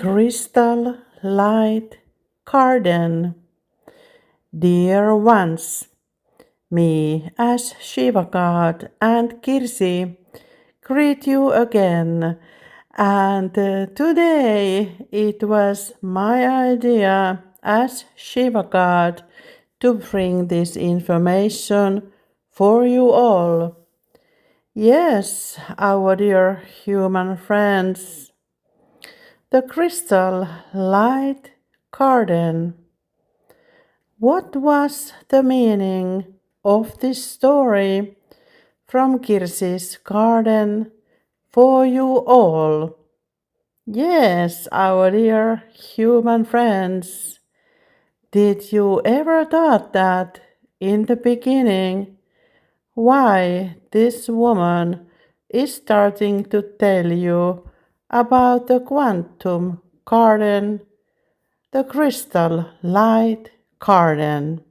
crystal light garden. Dear ones, me as Shiva God and Kirsi greet you again. And today it was my idea as Shiva God to bring this information for you all. Yes, our dear human friends, the crystal light garden. What was the meaning of this story from Kirsi's garden for you all? Yes, our dear human friends, did you ever thought that in the beginning why this woman is starting to tell you about the quantum garden, the crystal light garden?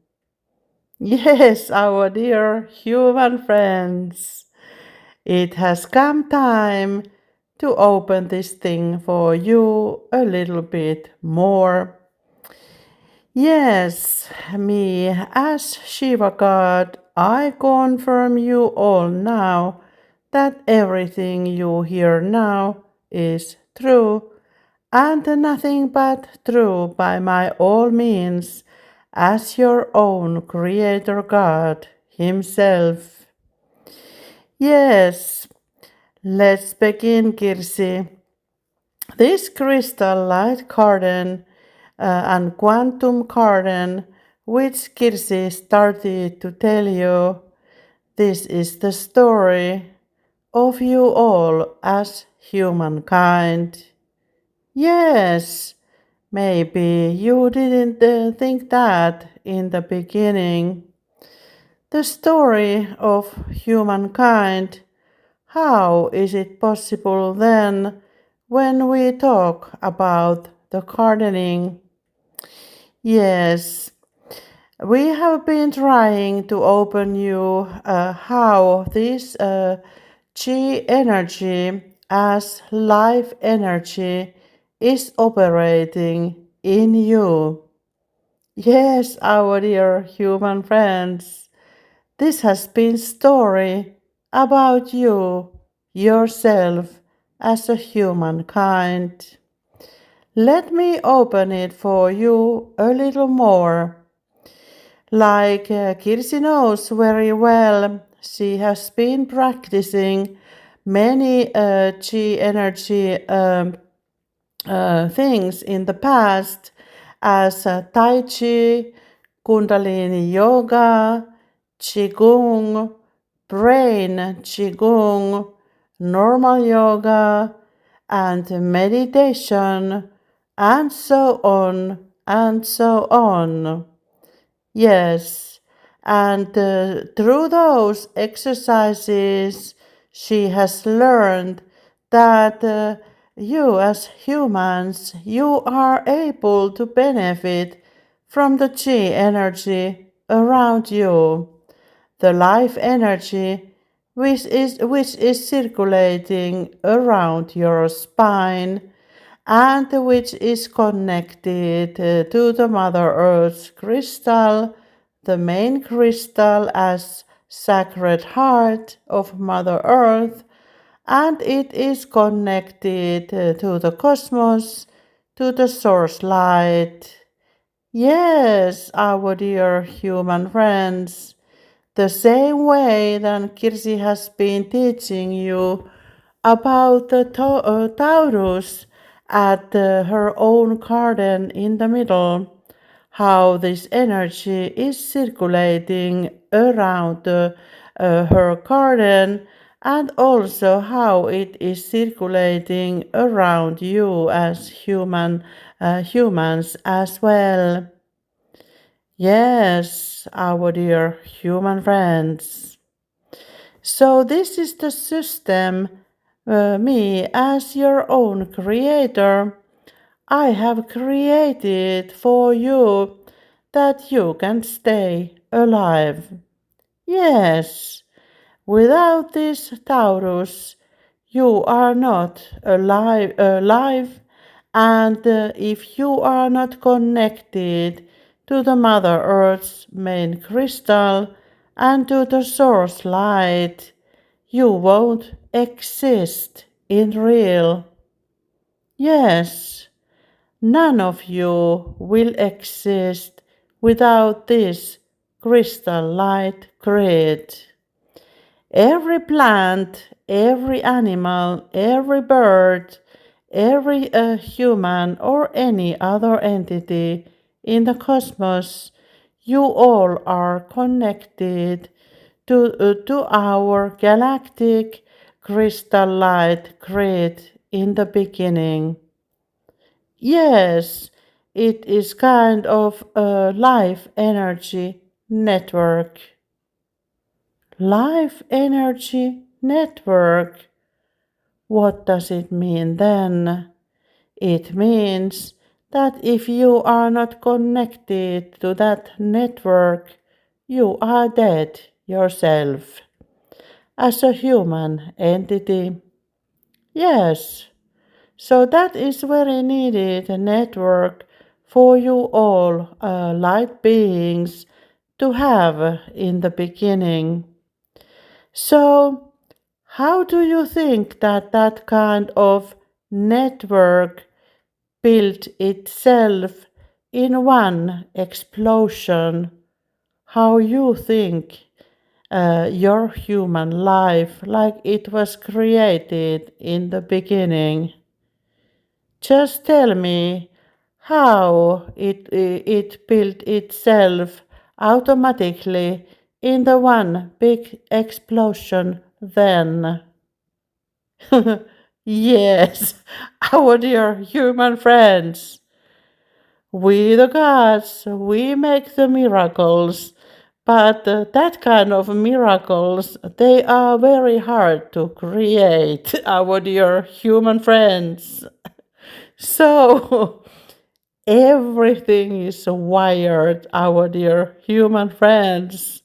Yes, our dear human friends, it has come time to open this thing for you a little bit more. Yes, me as Shiva God, I confirm you all now that everything you hear now is true and nothing but true by my all means as your own Creator God Himself. Yes, let's begin, Kirsi. This crystal light garden and quantum garden, which Kirsi started to tell you, this is the story of you all as humankind. Yes, maybe you didn't think that in the beginning. The story of humankind. How is it possible then when we talk about the gardening? Yes, we have been trying to open you how this chi energy as life energy is operating in you. Yes, our dear human friends, this has been story about you, yourself as a humankind. Let me open it for you a little more. Like Kirsi knows very well, she has been practicing many chi energy things in the past as Tai Chi, Kundalini Yoga, Qigong, Brain Qigong, Normal Yoga, and meditation, and so on and so on. Yes, and through those exercises, she has learned that you as humans, you are able to benefit from the chi energy around you, the life energy which is circulating around your spine and which is connected to the Mother Earth's crystal, the main crystal as Sacred Heart of Mother Earth, and it is connected to the cosmos, to the source light. Yes, our dear human friends, the same way that Kirsi has been teaching you about the Taurus at her own garden in the middle, how this energy is circulating around her garden, and also how it is circulating around you as humans as well. Yes, our dear human friends. So this is the system, me as your own creator, I have created for you that you can stay alive. Yes, without this Taurus, you are not alive And if you are not connected to the Mother Earth's main crystal and to the source light, you won't exist in real. Yes, none of you will exist without this crystal light grid. Every plant, every animal, every bird, every human or any other entity in the cosmos, you all are connected to our galactic crystal light grid in the beginning. Yes, it is kind of a life energy network. Life energy network. What does it mean then? It means that if you are not connected to that network, you are dead yourself as a human entity. Yes, so that is very needed a network for you all light beings to have in the beginning. So, how do you think that that kind of network built itself in one explosion? How you think your human life like it was created in the beginning? Just tell me how it built itself automatically in the one big explosion then. Yes, our dear human friends. We the gods, we make the miracles, but that kind of miracles, they are very hard to create, our dear human friends. So, everything is wired, our dear human friends.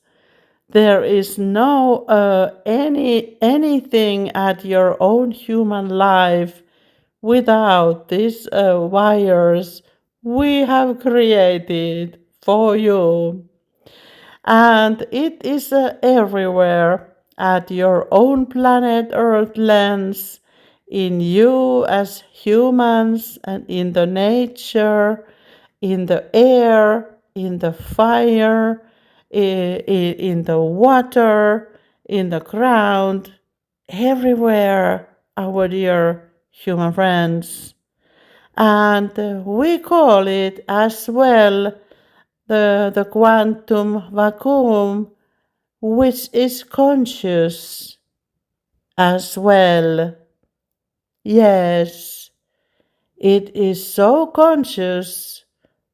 There is no anything at your own human life without these wires we have created for you. And it is everywhere at your own planet Earth lens, in you as humans, and in the nature, in the air, in the fire, in the water, in the ground, everywhere, our dear human friends. And we call it as well the quantum vacuum, which is conscious as well. Yes, it is so conscious,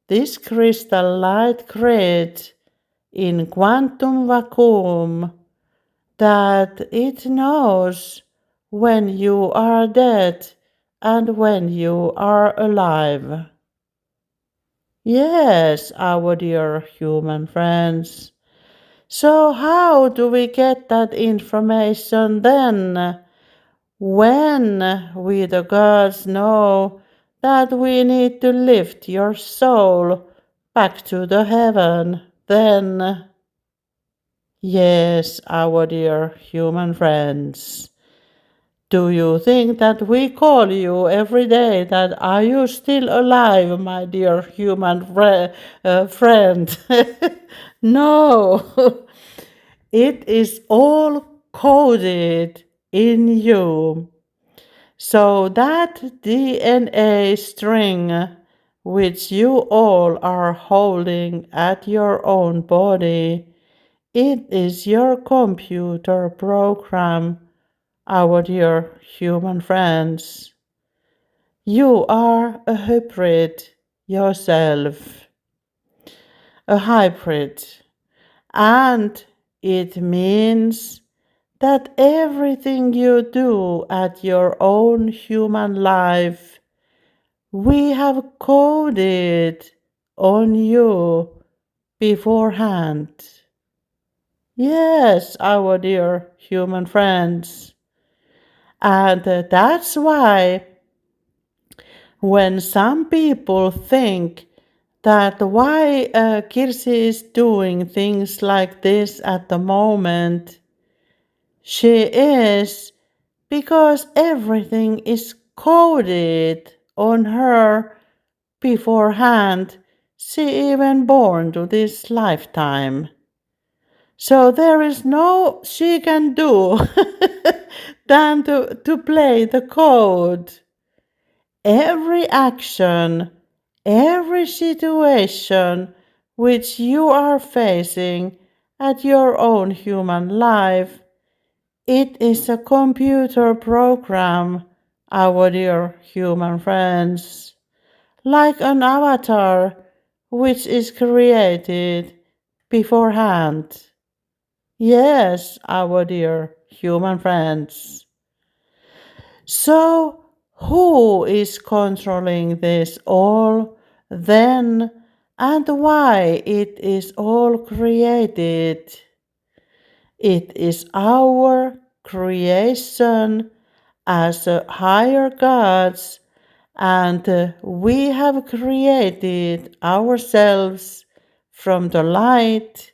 this crystal light grid in quantum vacuum, that it knows when you are dead and when you are alive. Yes, our dear human friends. So, how do we get that information then? When we, the gods, know that we need to lift your soul back to the heaven, then, yes, our dear human friends. Do you think that we call you every day that are you still alive, my dear human friend? No, it is all coded in you. So that DNA string which you all are holding at your own body, it is your computer program, our dear human friends. You are a hybrid yourself, a hybrid, and it means that everything you do at your own human life, we have coded on you beforehand. Yes, our dear human friends. And that's why When some people think that why Kirsi is doing things like this at the moment, she is because everything is coded on her beforehand. She even born to this lifetime. So there is no she can do than to play the code. Every action, every situation which you are facing at your own human life, it is a computer program, our dear human friends, like an avatar which is created beforehand. Yes, our dear human friends. So, who is controlling this all then, and why it is all created? It is our creation as higher gods, and we have created ourselves from the light,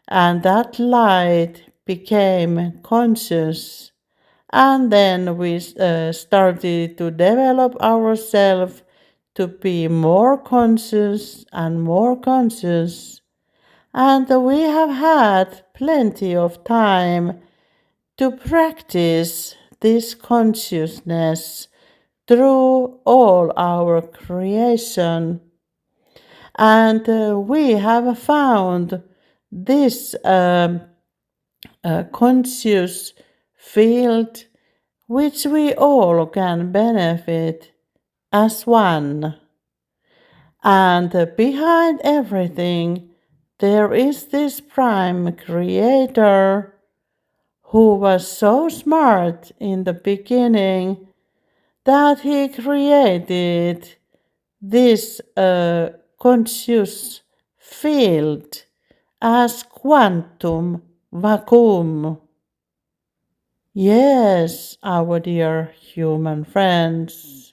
and that light became conscious. And then we started to develop ourselves to be more conscious and more conscious. And we have had plenty of time to practice this consciousness through all our creation. And we have found this conscious field which we all can benefit as one. And behind everything, there is this prime creator who was so smart in the beginning that he created this conscious field as quantum vacuum. Yes, our dear human friends.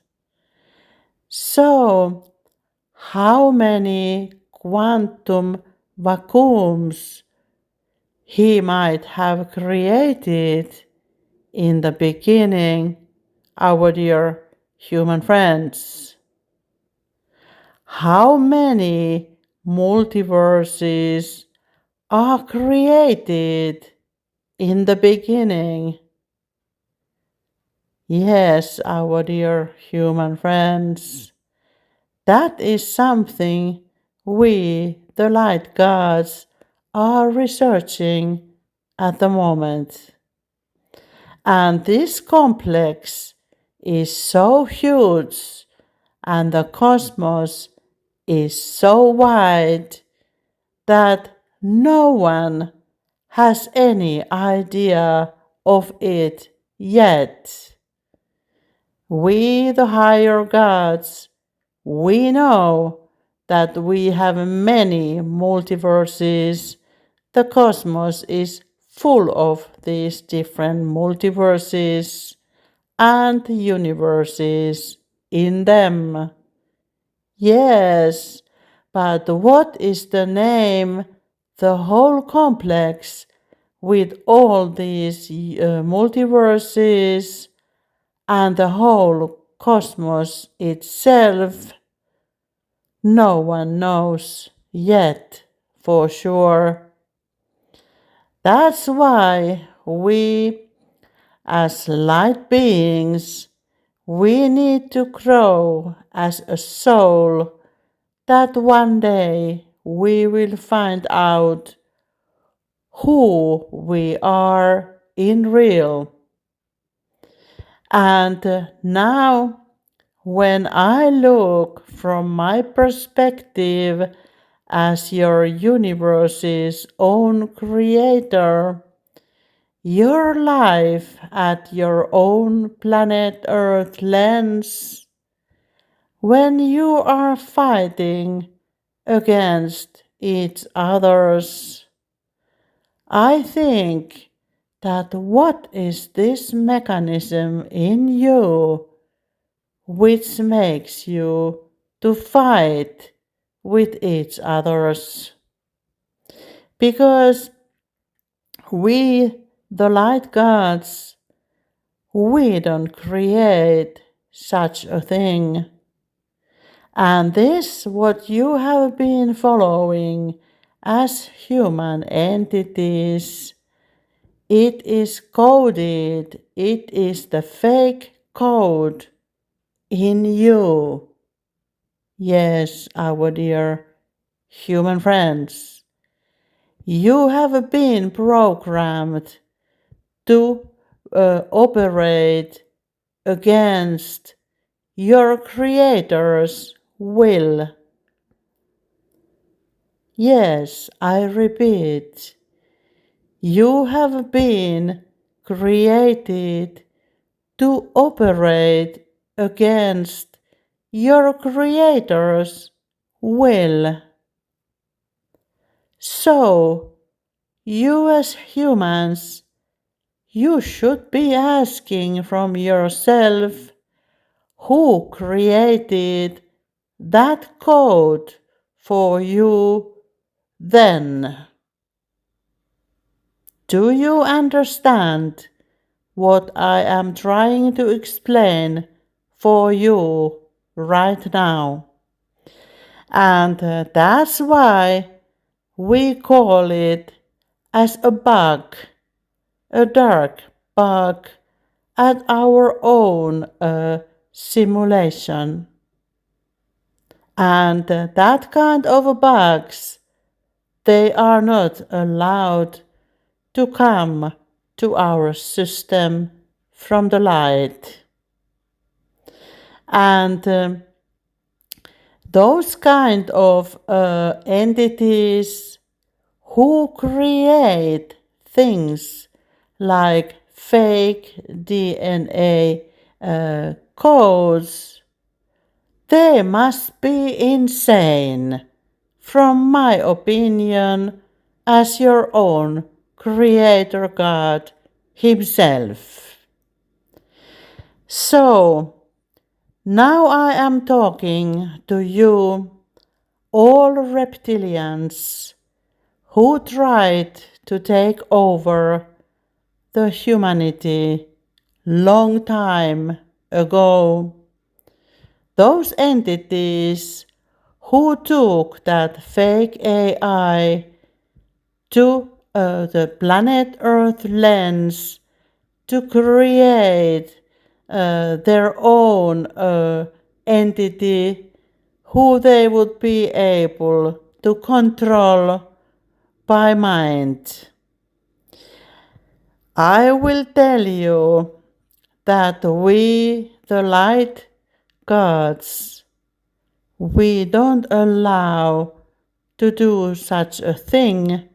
So, how many quantum vacuums he might have created in the beginning, our dear human friends? How many multiverses are created in the beginning? Yes, our dear human friends, that is something we, the light gods, are researching at the moment. And this complex is so huge and the cosmos is so wide that no one has any idea of it yet. We, the higher gods, we know that we have many multiverses. The cosmos is full of these different multiverses and universes in them. Yes, but what is the name? The whole complex with all these multiverses and the whole cosmos itself, no one knows yet for sure. That's why we, as light beings, we need to grow as a soul that one day we will find out who we are in real. And now, when I look from my perspective as your universe's own creator, your life at your own planet Earth lens, when you are fighting against each other's, I think that what is this mechanism in you which makes you to fight with each others. Because we, the light gods, we don't create such a thing. And this, what you have been following as human entities, it is coded, it is the fake code in you. Yes, our dear human friends, you have been programmed to operate against your Creator's will. Yes, I repeat, you have been created to operate against your Creator's will. So, you as humans, you should be asking from yourself, who created that code for you then? Do you understand what I am trying to explain for you right now? And that's why we call it as a bug, a dark bug at our own simulation. And that kind of bugs, they are not allowed to come to our system from the light. And those kind of entities who create things like fake DNA codes, they must be insane, from my opinion, as your own Creator God Himself. So, now I am talking to you, all reptilians who tried to take over the humanity long time ago. Those entities who took that fake AI to the planet Earth lens to create their own entity who they would be able to control by mind. I will tell you that we, the light gods, we don't allow to do such a thing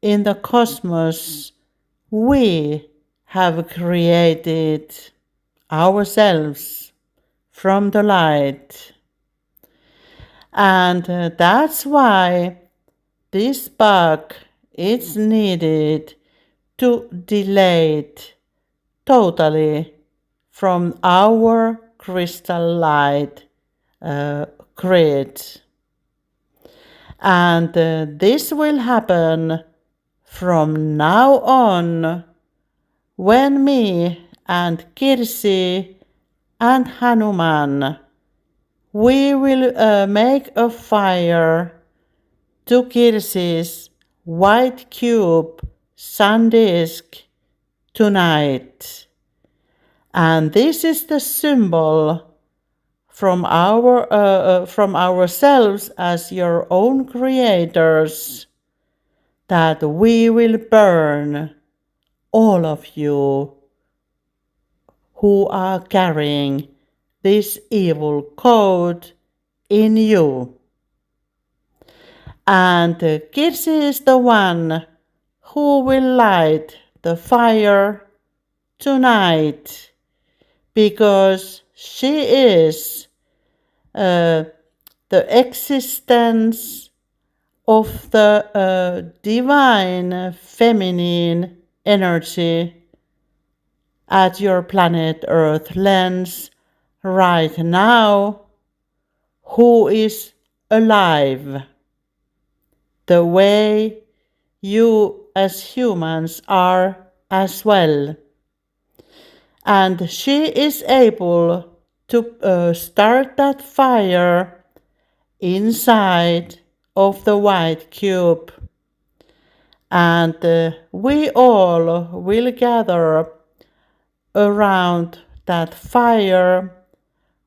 in the cosmos we have created ourselves from the light. And that's why this bug is needed to delete totally from our crystal light grid. And this will happen from now on, when me and Kirsi and Hanuman, we will make a fire to Kirsi's white cube sun disk tonight. And this is the symbol from ourselves as your own creators, that we will burn all of you who are carrying this evil code in you. And Kirsi is the one who will light the fire tonight, because she is the existence of the divine feminine energy at your planet Earth lens right now who is alive, the way you as humans are as well. And she is able to start that fire inside of the white cube. And we all will gather around that fire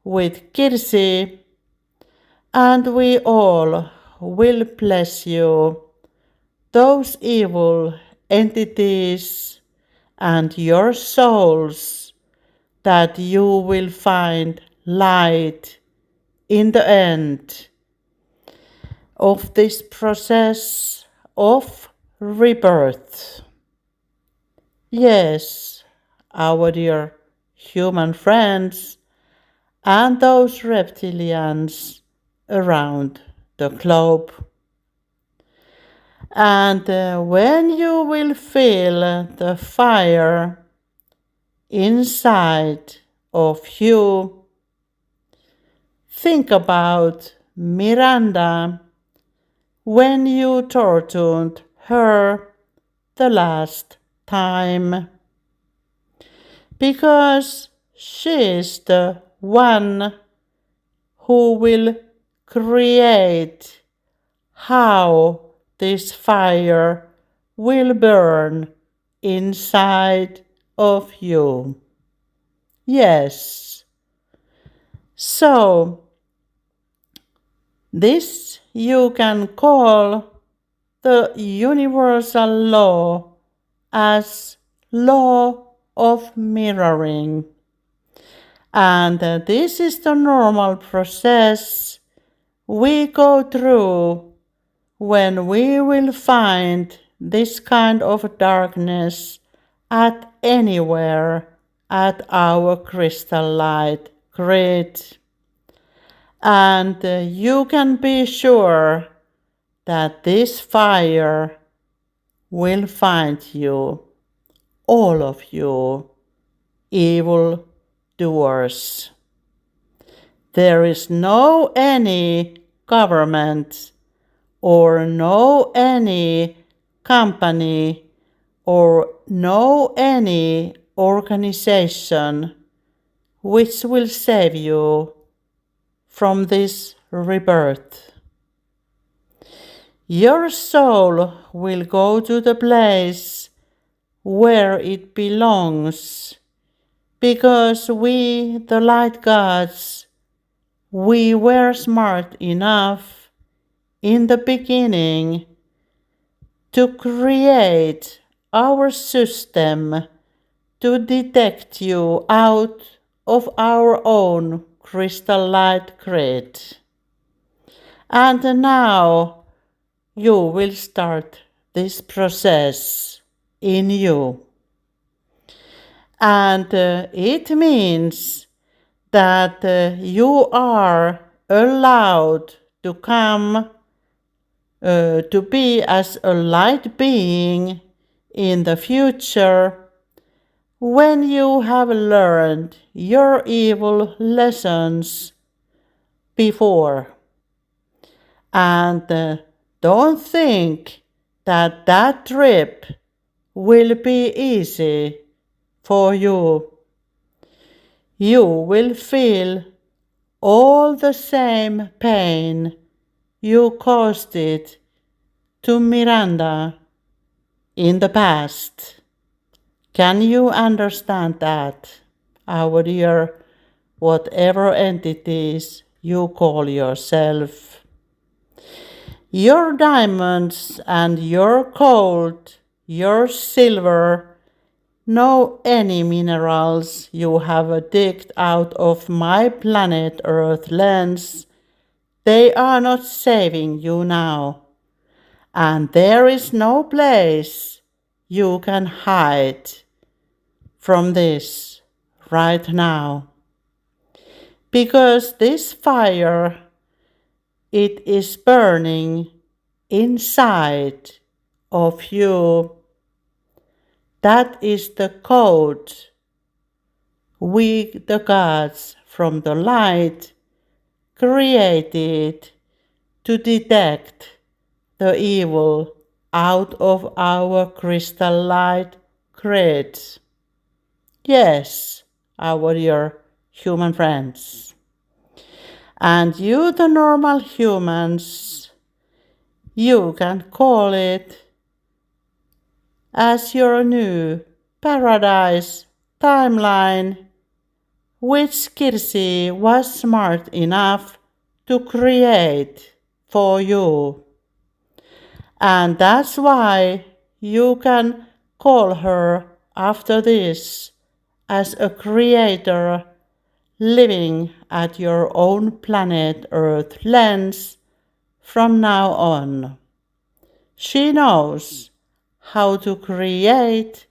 with Kirsi, and we all will bless you, those evil entities and your souls, that you will find light in the end of this process of rebirth. Yes, our dear human friends and those reptilians around the globe. And when you will feel the fire inside of you, think about Miranda when you tortured her the last time, because she is the one who will create how this fire will burn inside of you. Yes. So, this you can call the universal law as law of mirroring. And this is the normal process we go through when we will find this kind of darkness at anywhere at our crystal light grid. And you can be sure that this fire will find you, all of you, evil doers. There is no any government or no any company or no any organization which will save you from this rebirth. Your soul will go to the place where it belongs, because we, the light gods, we were smart enough in the beginning to create our system to detect you out of our own crystal light grid. And now you will start this process in you. And it means that you are allowed to come to be as a light being in the future when you have learned your evil lessons before. And don't think that that trip will be easy for you. You will feel all the same pain you caused it to Miranda in the past. Can you understand that, our dear, whatever entities you call yourself? Your diamonds and your gold, your silver, no any minerals you have digged out of my planet Earth lands, they are not saving you now. And there is no place you can hide from this right now. Because this fire, it is burning inside of you. That is the code we, the gods from the light created to detect the evil out of our crystal light creates. Yes, our dear human friends. And you, the normal humans, you can call it as your new paradise timeline, which Kirsi was smart enough to create for you. And that's why you can call her after this as a creator living at your own planet Earth lens from now on. She knows how to create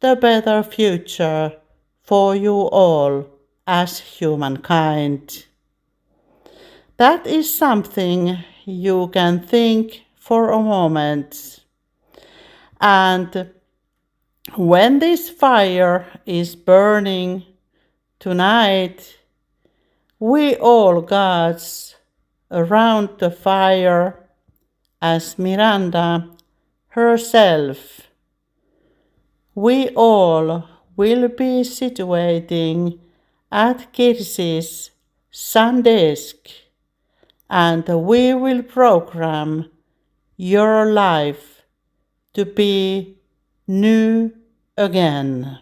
the better future for you all as humankind. That is something you can think for a moment. And when this fire is burning tonight, we all gods around the fire, as Miranda herself, we all will be situating at Kirsi's sun disk, and we will program your life to be new again.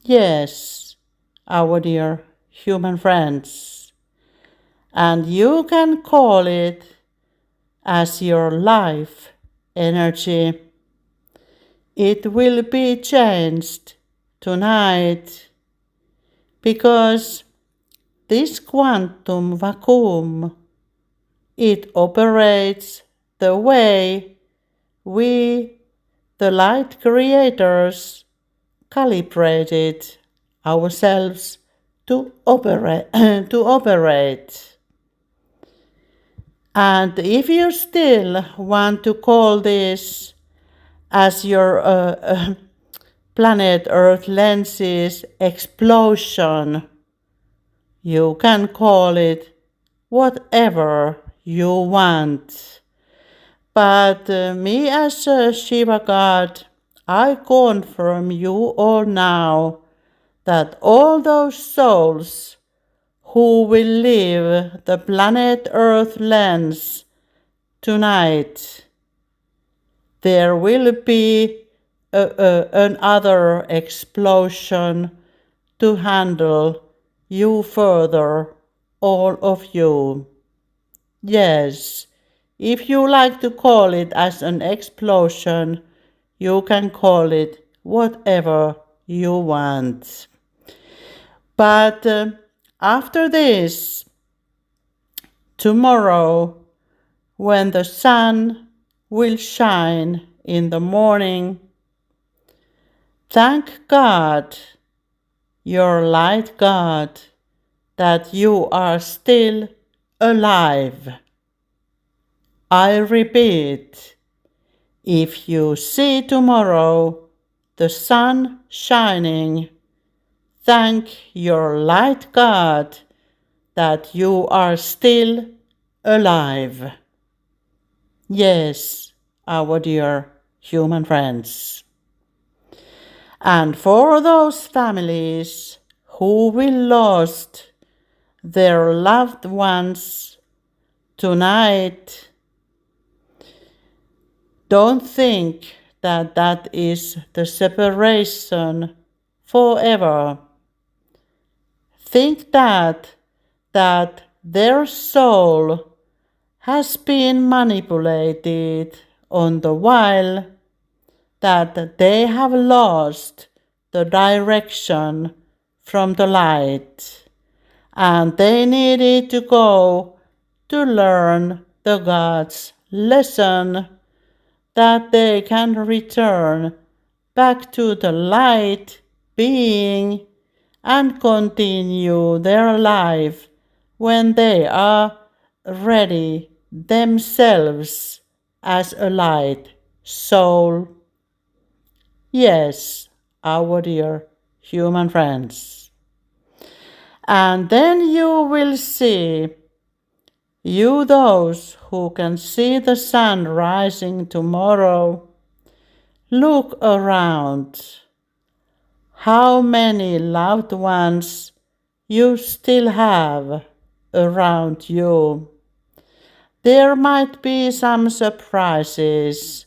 Yes, our dear human friends, and you can call it as your life energy. It will be changed tonight because this quantum vacuum, it operates the way we, the light creators, calibrated ourselves to operate. to operate. And if you still want to call this as your planet Earth lenses explosion, you can call it whatever you want. But me as a Shiva god, I confirm you all now that all those souls who will leave the planet Earth lens tonight, there will be another explosion to handle you further, all of you. Yes, if you like to call it as an explosion, you can call it whatever you want. But after this, tomorrow, when the sun will shine in the morning, thank God, your light God, that you are still alive. I repeat, if you see tomorrow the sun shining, thank your light God that you are still alive. Yes, our dear human friends. And for those families who will lost their loved ones tonight, don't think that that is the separation forever. Think that their soul has been manipulated on the while, that they have lost the direction from the light, and they needed to go to learn the God's lesson, that they can return back to the light being and continue their life when they are ready themselves as a light soul. Yes, our dear human friends. And then you will see, you those who can see the sun rising tomorrow, look around. How many loved ones you still have around you. There might be some surprises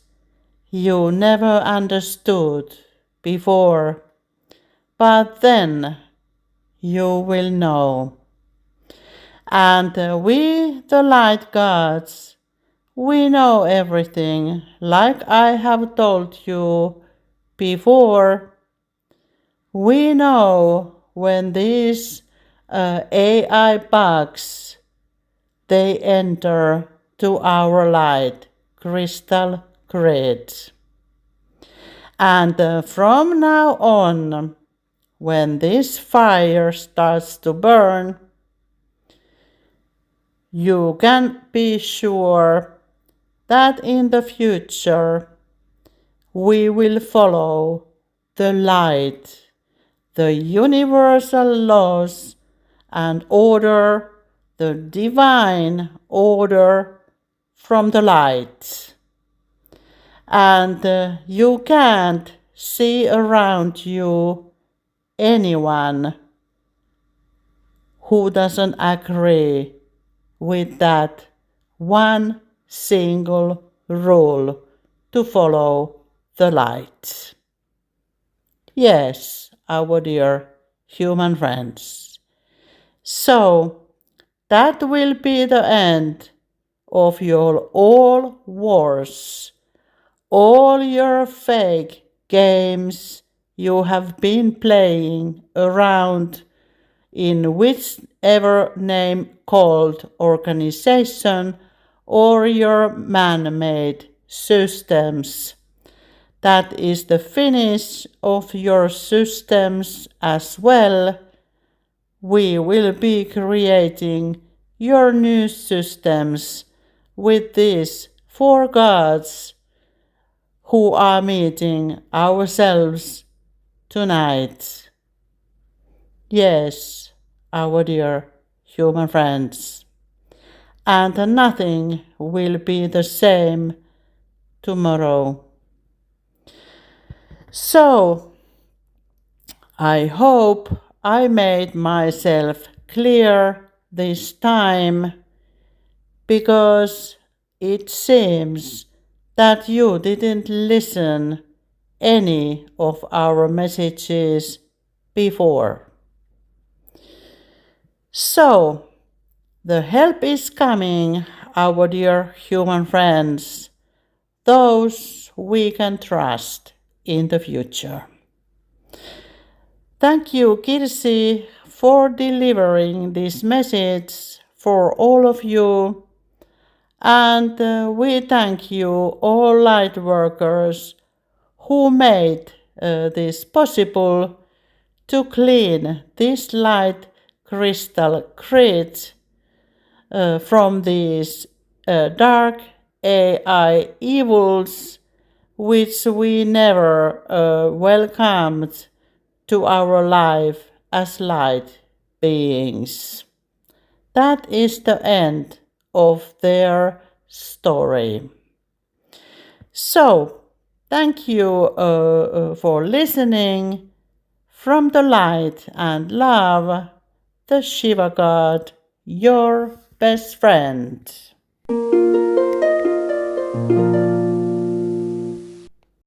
you never understood before, but then you will know. And we, the light gods, we know everything, like I have told you before. We know when these AI bugs, they enter to our light crystal grid. And from now on, when this fire starts to burn, you can be sure that in the future we will follow the light, the universal laws and order, the divine order from the light. And you can't see around you anyone who doesn't agree with that one single rule to follow the light. Yes, our dear human friends. So that will be the end of your all wars, all your fake games you have been playing around in whichever name called organization or your man-made systems. That is the finish of your systems as well. We will be creating your new systems with these 4 gods who are meeting ourselves tonight. Yes, our dear human friends. And nothing will be the same tomorrow. So, I hope I made myself clear this time, because it seems that you didn't listen any of our messages before. So, the help is coming, our dear human friends, those we can trust in the future. Thank you, Kirsi, for delivering this message for all of you. And we thank you, all light workers, who made this possible to clean this light crystal grid from these dark AI evils which we never welcomed to our life as light beings. That is the end of their story. So, thank you for listening. From the light and love, the Shiva God, your best friend.